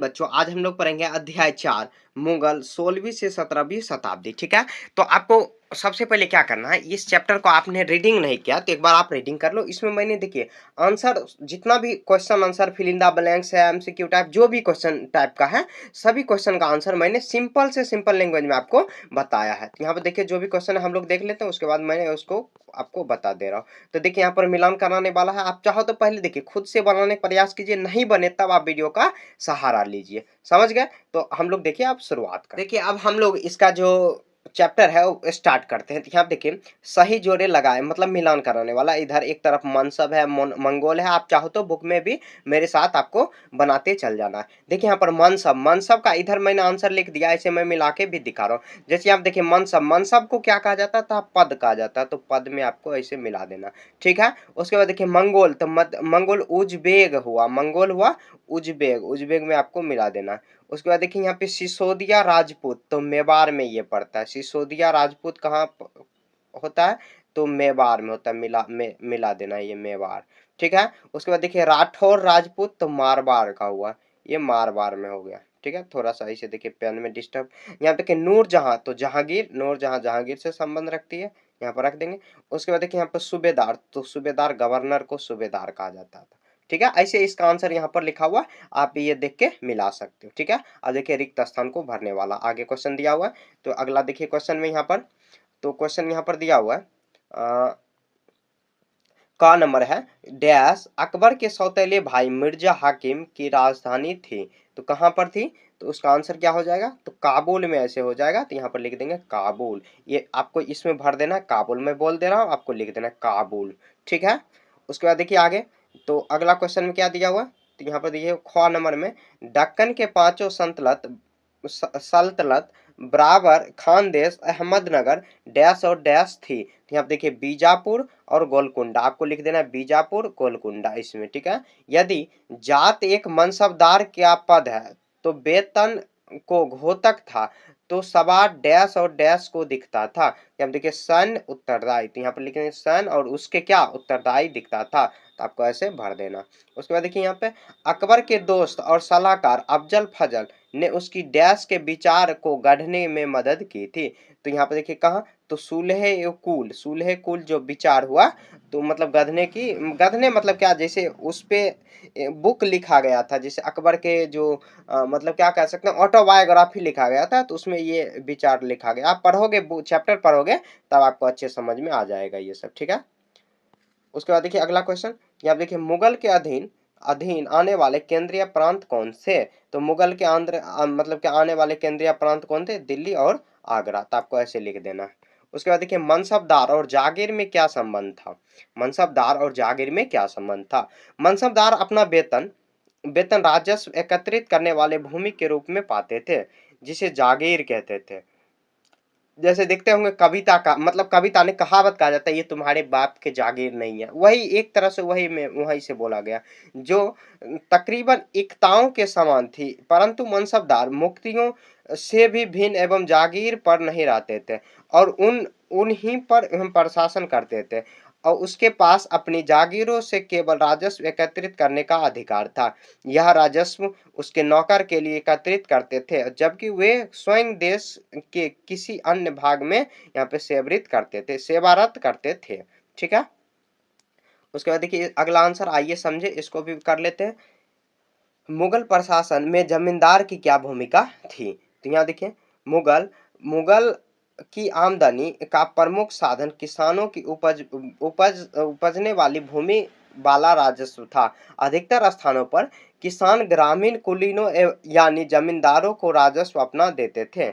बच्चों, आज हम लोग पढ़ेंगे अध्याय 4 मुगल 16वीं से 17वीं शताब्दी। ठीक है, तो आपको सबसे पहले क्या करना है, इस चैप्टर को आपने रीडिंग नहीं किया तो एक बार आप रीडिंग कर लो। इसमें मैंने देखिए आंसर, जितना भी question answer fill in the blanks है, एमसीक्यू टाइप जो भी क्वेश्चन टाइप का है, सभी क्वेश्चन का आंसर मैंने सिंपल से सिंपल लैंग्वेज में आपको बताया है। यहाँ पर देखिए जो भी क्वेश्चन है हम लोग देख लेते हैं, उसके बाद मैं उसको आपको बता दे रहा हूँ। तो देखिए यहाँ पर मिलान कराने वाला है, आप चाहो तो पहले देखिए खुद से बनाने का प्रयास कीजिए, नहीं बने तब आप वीडियो का सहारा लीजिए। समझ गए? तो हम लोग देखिए अब शुरुआत करें। देखिए अब हम लोग इसका जो चैप्टर है वो स्टार्ट करते हैं। तो यहाँ देखिए सही जोड़े लगाए मतलब मिलान कराने वाला, इधर एक तरफ मनसब है, मंगोल है। आप चाहो तो बुक में भी मेरे साथ आपको बनाते चल जाना है। देखिए यहाँ पर मनसब, मनसब का इधर मैंने आंसर लिख दिया, ऐसे मैं मिला के भी दिखा रहा हूँ। जैसे आप देखिए मनसब, मनसब को क्या कहा जाता था? पद कहा जाता, तो पद में आपको ऐसे मिला देना। ठीक है, उसके बाद देखिए मंगोल, तो मंगोल उजबेग हुआ, मंगोल हुआ उजबेग, उजबेग में आपको मिला देना। उसके बाद देखिए यहाँ पे सिसोदिया राजपूत, तो मेवाड़ में ये पड़ता है। सिसोदिया राजपूत कहाँ होता है? तो मेवाड़ में होता है, मिला देना ये मेवाड़। ठीक है, उसके बाद देखिए राठौर राजपूत, तो मारवाड़ का हुआ, ये मारवाड़ में हो गया। ठीक है, थोड़ा सा इसे देखिए पेन में डिस्टर्ब। यहाँ देखिए नूरजहां, तो जहांगीर, नूरजहां जहांगीर से संबंध रखती है, यहाँ पर रख देंगे। उसके बाद देखिए यहाँ पर सूबेदार, तो सूबेदार गवर्नर को सूबेदार कहा जाता था। ठीक है, ऐसे इसका आंसर यहाँ पर लिखा हुआ, आप ये देख के मिला सकते हो। ठीक है, अब देखिए रिक्त स्थान को भरने वाला आगे क्वेश्चन दिया हुआ है। तो अगला देखिए क्वेश्चन में यहाँ पर, तो क्वेश्चन यहाँ पर दिया हुआ है का नंबर है डैश अकबर के सौतेले भाई मिर्जा हाकिम की राजधानी थी, तो कहाँ पर थी? तो उसका आंसर क्या हो जाएगा? तो काबुल में ऐसे हो जाएगा, तो यहाँ पर लिख देंगे काबुल। ये आपको इसमें भर देना है काबुल, मैं बोल दे रहा हूँ आपको लिख देना है काबुल। ठीक है, उसके बाद देखिए आगे, तो अगला क्वेश्चन में क्या दिया हुआ, तो यहाँ पर देखिए ख नंबर में दक्कन के पांचों सल्तनत बराबर खानदेश अहमदनगर डैश और डैश थी। तो यहाँ देखिए बीजापुर और गोलकुंडा, आपको लिख देना है बीजापुर गोलकुंडा इसमें। ठीक है, यदि जात एक मनसबदार क्या पद है तो वेतन को घोतक था, तो सवार डैश और डैश को दिखता था। यहाँ देखिए सन उत्तरदायी, तो यहाँ पर लिखेंगे सन और उसके क्या उत्तरदायी दिखता था, तो आपको ऐसे भर देना। उसके बाद देखिए यहाँ पे अकबर के दोस्त और सलाहकार अफजल फजल ने उसकी डैश के विचार को गढ़ने में मदद की थी। तो यहाँ पे देखिए कहाँ, तो सुलह-ए-कुल, सुलह-ए-कुल जो विचार हुआ, तो मतलब गढ़ने मतलब क्या, जैसे उस पे बुक लिखा गया था, जैसे अकबर के जो मतलब क्या कह सकते हैं ऑटोबायोग्राफी लिखा गया था, तो उसमें ये विचार लिखा गया। आप पढ़ोगे, चैप्टर पढ़ोगे तब आपको अच्छे समझ में आ जाएगा ये सब। ठीक है, उसके बाद देखिए अगला क्वेश्चन, यहाँ देखिए मुगल के अधीन अधीन आने वाले केंद्रीय प्रांत कौन से? तो मुगल के मतलब के आने वाले केंद्रीय प्रांत कौन थे? दिल्ली और आगरा, तो आपको ऐसे लिख देना है। उसके बाद देखिए मनसबदार और जागीर में क्या संबंध था? मनसबदार और जागीर में क्या संबंध था? मनसबदार अपना वेतन वेतन राजस्व एकत्रित करने वाले भूमि के रूप में पाते थे, जिसे जागीर कहते थे। जैसे देखते होंगे कविता का मतलब, कविता ने कहावत कहा जाता है, ये तुम्हारे बाप के जागीर नहीं है, वही एक तरह से वही में वहीं से बोला गया, जो तकरीबन इक्ताओं के समान थी, परंतु मनसबदार मुक्तियों से भी भिन्न एवं जागीर पर नहीं रहते थे, और उन्हीं पर हम प्रशासन करते थे, और उसके पास अपनी जागीरों से केवल राजस्व एकत्रित करने का अधिकार था। यह राजस्व उसके नौकर के लिए एकत्रित करते थे, जबकि वे स्वयं देश के किसी अन्य भाग में यहाँ पे सेवारत करते थे। ठीक है, उसके बाद देखिए अगला आंसर, आइए समझे, इसको भी कर लेते हैं। मुगल प्रशासन में जमींदार की क्या भूमिका थी? तो यहाँ देखिए मुगल मुगल की आमदनी का प्रमुख साधन किसानों की उपजने वाली भूमि वाला राजस्व था। अधिकतर स्थानों पर किसान ग्रामीण कुलीनों यानी जमींदारों को राजस्व अपना देते थे।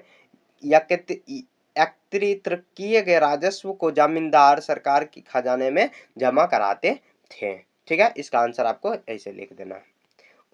एकत्रित किए गए राजस्व को जमींदार सरकार की खजाने में जमा कराते थे। ठीक है, इसका आंसर आपको ऐसे लिख देना है।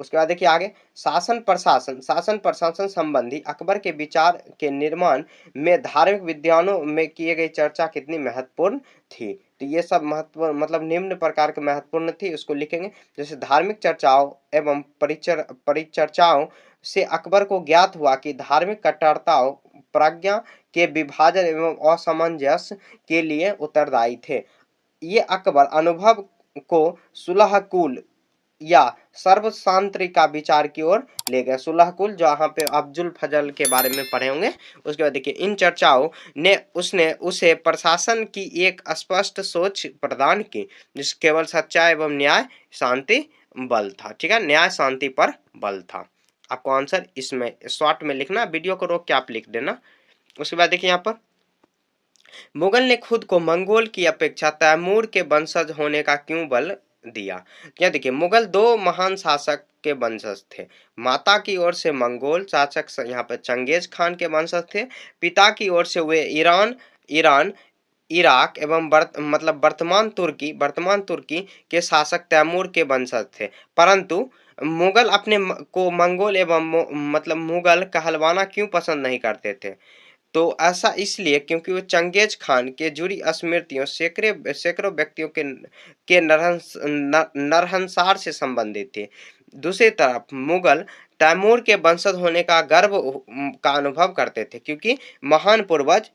उसके बाद देखिए आगे, शासन प्रशासन संबंधी अकबर के विचार के निर्माण में धार्मिक विद्वानों में किए गई चर्चा कितनी महत्वपूर्ण थी? तो ये सब महत्वपूर्ण मतलब निम्न प्रकार के महत्वपूर्ण थी, उसको लिखेंगे। जैसे धार्मिक चर्चाओं एवं परिचर्चाओं से अकबर को ज्ञात हुआ कि धार्मिक कट्टरताओं प्रज्ञा के विभाजन एवं असमंजस के लिए उत्तरदायी थे। ये अकबर अनुभव को सुलह-कुल या सर्वशांति का विचार की ओर ले गए। सुलह कुल जहाँ पे अब्दुल फजल के बारे में पढ़े होंगे। उसके बाद देखिए इन चर्चाओं ने उसने उसे प्रशासन की एक स्पष्ट सोच प्रदान की, जिस केवल सच्चाई एवं न्याय शांति बल था। ठीक है, न्याय शांति पर बल था। आपको आंसर इसमें शॉर्ट में लिखना, वीडियो को रोक के आप लिख देना। उसके बाद देखिए यहाँ पर मुगल ने खुद को मंगोल की अपेक्षा तैमूर के वंशज होने का क्यों बल दिया। क्या देखिए मुगल दो महान शासक के वंशज थे। माता की ओर से मंगोल शासक यहाँ पे चंगेज खान के वंशज थे। पिता की ओर से वे ईरान ईरान इराक एवं वर्तमान तुर्की के शासक तैमूर के वंशज थे। परंतु मुगल अपने को मंगोल एवं मुगल कहलवाना क्यों पसंद नहीं करते थे। तो ऐसा इसलिए क्योंकि वो चंगेज खान के जुड़ी स्मृतियों सैकड़ों व्यक्तियों के नरहंसार से संबंधित थी। दूसरी तरफ मुगल तैमूर के वंशज होने का गर्व का अनुभव करते थे, क्योंकि महान पूर्वज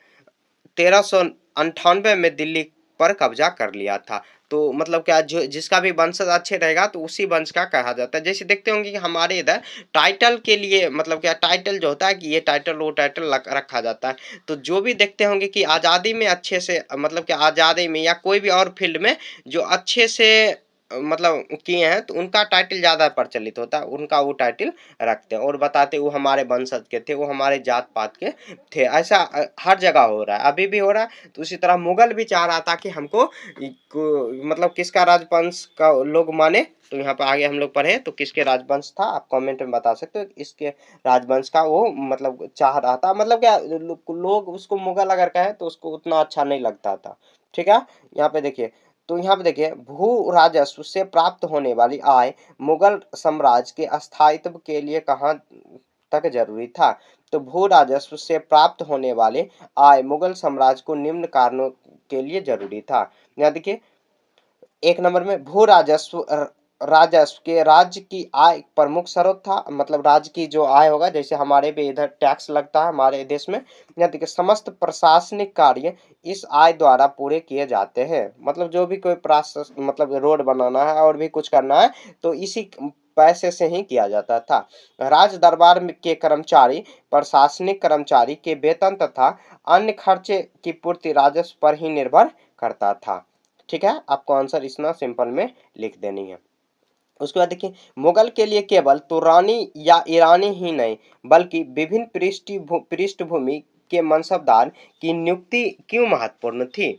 1398 में दिल्ली पर कब्जा कर लिया था। तो मतलब क्या, जो जिसका भी वंशज अच्छे रहेगा तो उसी वंश का कहा जाता है। जैसे देखते होंगे कि हमारे इधर टाइटल के लिए मतलब क्या, टाइटल जो होता है कि ये टाइटल वो टाइटल रखा जाता है। तो जो भी देखते होंगे कि आज़ादी में अच्छे से मतलब क्या, आज़ादी में या कोई भी और फील्ड में जो अच्छे से मतलब किए हैं तो उनका टाइटल ज़्यादा प्रचलित होता है, उनका वो टाइटल रखते हैं और बताते वो हमारे वंशज के थे, वो हमारे जात पात के थे। ऐसा हर जगह हो रहा है, अभी भी हो रहा है। तो उसी तरह मुगल भी चाह रहा था कि हमको मतलब किसका राजवंश का लोग माने। तो यहाँ पर आगे हम लोग पढ़े तो किसके राजवंश था, आप कमेंट में बता सकते हो। इसके राजवंश का वो मतलब चाह रहा था, मतलब क्या लोग उसको मुगल अगर कहें तो उसको उतना अच्छा नहीं लगता था। ठीक है, यहाँ पे देखिए तो यहाँ पे देखिए भू राजस्व से प्राप्त होने वाली आय मुगल साम्राज्य के स्थायित्व के लिए कहाँ तक जरूरी था। तो भू राजस्व से प्राप्त होने वाले आय मुगल साम्राज्य को निम्न कारणों के लिए जरूरी था। यहाँ देखिए एक नंबर में भू राजस्व राजस्व के राज्य की आय प्रमुख स्रोत था। मतलब राज्य की जो आय होगा, जैसे हमारे भी इधर टैक्स लगता है हमारे देश में। यहाँ देखिए समस्त प्रशासनिक कार्य इस आय द्वारा पूरे किए जाते हैं। मतलब जो भी कोई मतलब रोड बनाना है और भी कुछ करना है तो इसी पैसे से ही किया जाता था। राज दरबार के कर्मचारी प्रशासनिक कर्मचारी के वेतन तथा अन्य खर्चे की पूर्ति राजस्व पर ही निर्भर करता था। ठीक है, आपको आंसर इतना सिंपल में लिख देनी है। उसके बाद देखिए मुगल के लिए केवल तुरानी या ईरानी ही नहीं बल्कि विभिन्न पृष्ठभूमि के मनसबदार की नियुक्ति क्यों महत्वपूर्ण थी।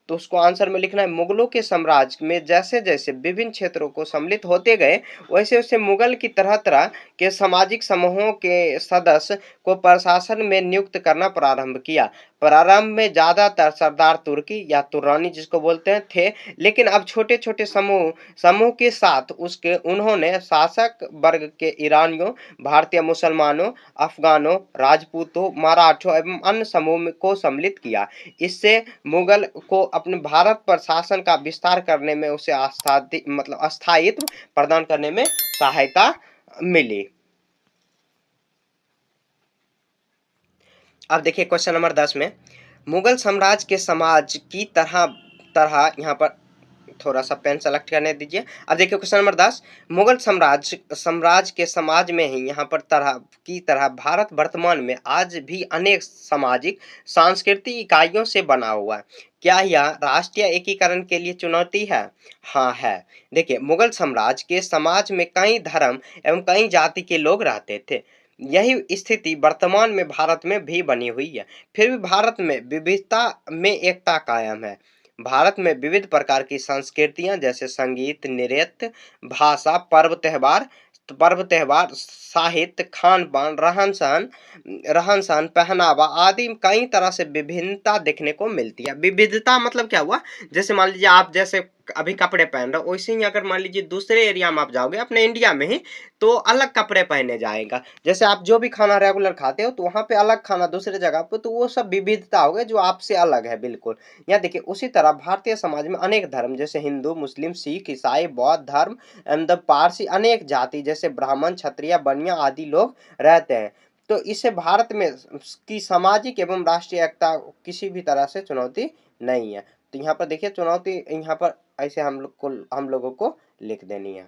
तो उसको आंसर में लिखना है मुगलों के साम्राज्य में जैसे जैसे विभिन्न क्षेत्रों को सम्मिलित होते गए वैसे वैसे मुगल की तरह तरह के सामाजिक समूहों के सदस्य को प्रशासन में नियुक्त करना प्रारंभ किया। प्रारंभ में ज्यादातर सरदार तुर्की या तुरानी जिसको बोलते हैं थे, लेकिन अब छोटे छोटे समूह समूह के साथ उसके उन्होंने शासक वर्ग के ईरानियों, भारतीय मुसलमानों, अफगानों, राजपूतों, मराठों एवं अन्य समूह को सम्मिलित किया। इससे मुगल को अपने भारत पर शासन का विस्तार करने में उसे अस्थायित्व प्रदान करने में सहायता मिली। अब देखिए क्वेश्चन नंबर 10 में मुगल साम्राज्य के समाज की तरह तरह यहाँ पर थोड़ा सा पेन सेलेक्ट करने दीजिए। अब देखिए क्वेश्चन नंबर 10 मुगल साम्राज्य के समाज में ही यहाँ पर तरह भारत वर्तमान में आज भी अनेक सामाजिक सांस्कृतिक इकाइयों से बना हुआ है। क्या यह राष्ट्रीय एकीकरण के लिए चुनौती है? हाँ है। देखिए मुगल साम्राज्य के समाज में कई धर्म एवं कई जाति के लोग रहते थे। यही स्थिति वर्तमान में भारत में भी बनी हुई है। फिर भी भारत में विविधता में एकता कायम है। भारत में विविध प्रकार की संस्कृतियां जैसे संगीत, नृत्य, भाषा, पर्व त्योहार, साहित्य, खान पान, रहन सहन, पहनावा आदि कई तरह से विभिन्नता देखने को मिलती है। विविधता मतलब क्या हुआ, जैसे मान लीजिए आप जैसे अभी कपड़े पहन रहे हो वैसे ही अगर मान लीजिए दूसरे एरिया में आप जाओगे अपने इंडिया में ही तो अलग कपड़े पहने जाएगा। जैसे आप जो भी खाना रेगुलर खाते हो तो वहाँ पे अलग खाना दूसरे जगह पे, तो वो सब विविधता हो गई जो आपसे अलग है बिल्कुल। यहाँ देखिए उसी तरह भारतीय समाज में अनेक धर्म जैसे हिंदू, मुस्लिम, सिख, ईसाई, बौद्ध धर्म एवं पारसी अनेक जाति जैसे ब्राह्मण, क्षत्रिय, बनिया आदि लोग रहते हैं। तो इससे भारत में की सामाजिक एवं राष्ट्रीय एकता किसी भी तरह से चुनौती नहीं है। तो यहाँ पर देखिए चुनौती यहाँ पर ऐसे हम लोगों को लिख देनी है।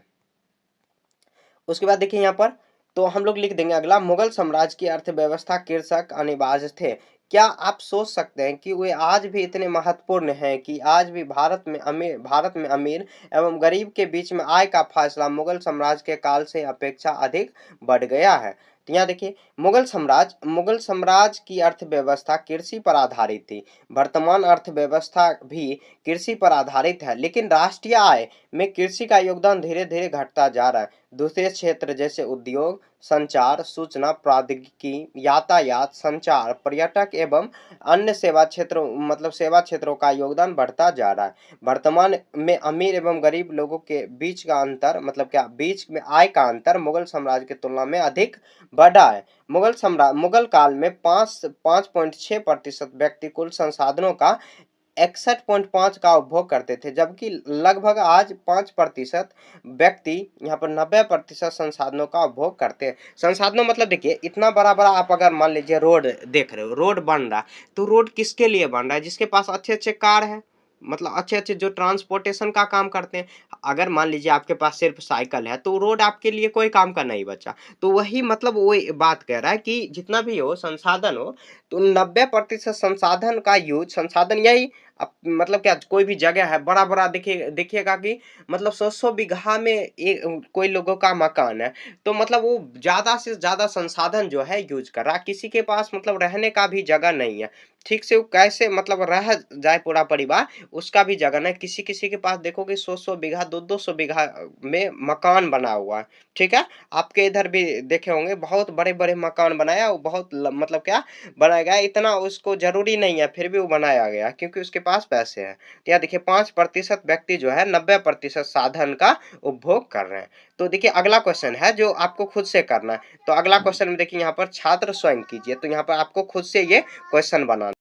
उसके बाद देखिए यहाँ पर, तो हम लोग लिख देंगे अगला, मुगल साम्राज्य की अर्थव्यवस्था कृषक अनिवार्य थे। क्या आप सोच सकते हैं कि वे आज भी इतने महत्वपूर्ण हैं कि आज भी भारत में अमीर एवं गरीब के बीच में आय का फासला मुगल साम्राज्य के काल से अपेक्षा अधिक बढ़ गया है। तो यहाँ देखिए, मुगल साम्राज्य की अर्थव्यवस्था कृषि पर आधारित थी। वर्तमान अर्थव्यवस्था भी कृषि पर आधारित है, लेकिन राष्ट्रीय आय में कृषि का योगदान धीरे धीरे घटता जा रहा है। दूसरे क्षेत्र जैसे उद्योग, संचार, सूचना प्रौद्योगिकी, यातायात, संचार, पर्यटक एवं अन्य सेवा क्षेत्रों का योगदान बढ़ता जा रहा है। वर्तमान में अमीर एवं गरीब लोगों के बीच का अंतर, बीच में आय का अंतर मुगल साम्राज्य की तुलना में अधिक बढ़ा है। मुगल काल में 5.6% व्यक्ति कुल संसाधनों का 61.5 का उपभोग करते थे, जबकि लगभग आज 5% व्यक्ति यहाँ पर 90% संसाधनों का उपभोग करते हैं। संसाधनों मतलब देखिए, इतना बड़ा बड़ा आप अगर मान लीजिए रोड देख रहे हो, रोड बन रहा है, तो रोड किसके लिए बन रहा है? जिसके पास अच्छे अच्छे कार है, मतलब अच्छे अच्छे जो ट्रांसपोर्टेशन का काम करते हैं। अगर मान लीजिए आपके पास सिर्फ साइकिल है, तो रोड आपके लिए कोई काम का नहीं बचा। तो वही मतलब वो बात कह रहा है कि जितना भी हो संसाधन हो, तो 90% संसाधन का यूज, संसाधन यही, अब मतलब क्या, कोई भी जगह है बड़ा बड़ा, देखिएगा कि मतलब 100 बीघा में एक कोई लोगों का मकान है, तो मतलब वो ज्यादा से ज्यादा संसाधन जो है यूज कर रहा है। किसी के पास मतलब रहने का भी जगह नहीं है, ठीक से वो कैसे मतलब रह जाए पूरा परिवार, उसका भी जगह नहीं। किसी किसी के पास देखोगे 100 बीघा, 200 बीघा में मकान बना हुआ है। ठीक है, आपके इधर भी देखे होंगे, बहुत बड़े बड़े मकान बनाया, वो बहुत मतलब क्या बनाया गया, इतना उसको जरूरी नहीं है, फिर भी वो बनाया गया क्योंकि उसके पास पैसे हैं। तो यहाँ देखिए 5% व्यक्ति जो है 90% साधन का उपभोग कर रहे हैं। तो देखिए अगला क्वेश्चन है जो आपको खुद से करना है। तो अगला क्वेश्चन में देखिए यहाँ पर छात्र स्वयं कीजिए, तो यहाँ पर आपको खुद से ये क्वेश्चन बनाना